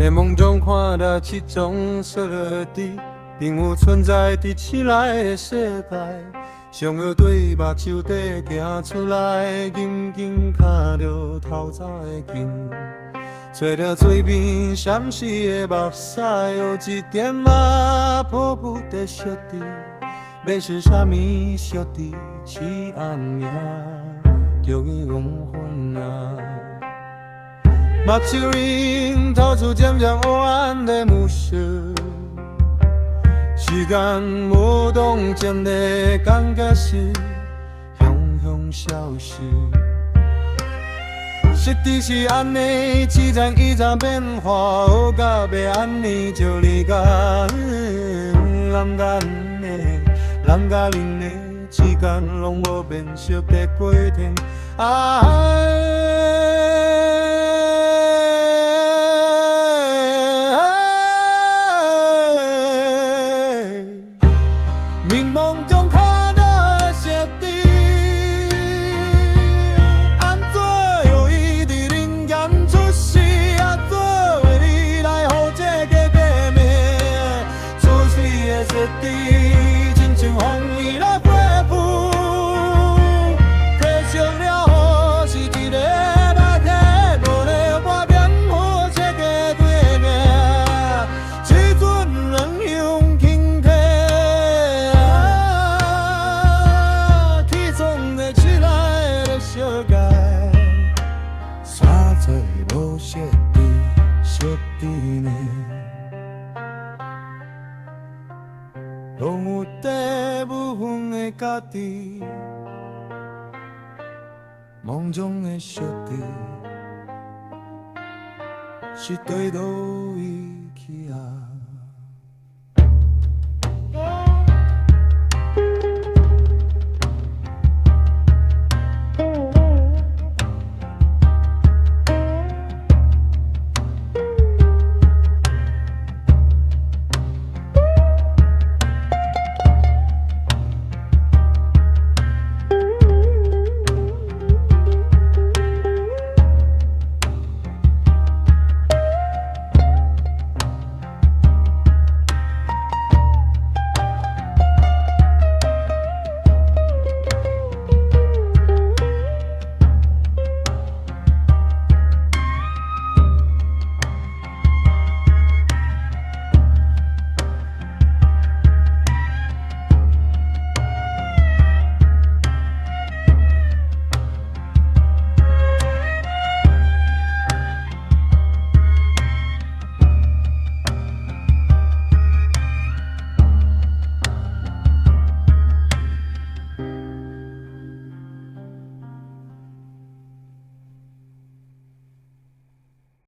眠梦中看著一种色緻，并无存在佇醒来的世界。想欲对目睭底行出来，金金看著透早的镜，揣著嘴边闪爍的目屎，有一点仔抱不得色緻，彼是啥物色緻？是按呢就欲黄昏啊。目睭里透出渐渐乌暗的暮色，时间无动静的感觉是，雄雄消失。色谛是按呢一层一层变化，乌佮白按呢，就离甲远远，蓝佮绿呢，之间拢无变色的过程。眠梦中看著色緻，按怎予伊佇人间出世，按怎为伊来号正确的名，出世的色緻，亲像风雨来恢复，褪色了雨是一个白体，无了半点好色的对名，只准两乡轻体。世界三做无色谛，色谛呢，拢有地无分的家己，梦中的色谛是对倒位。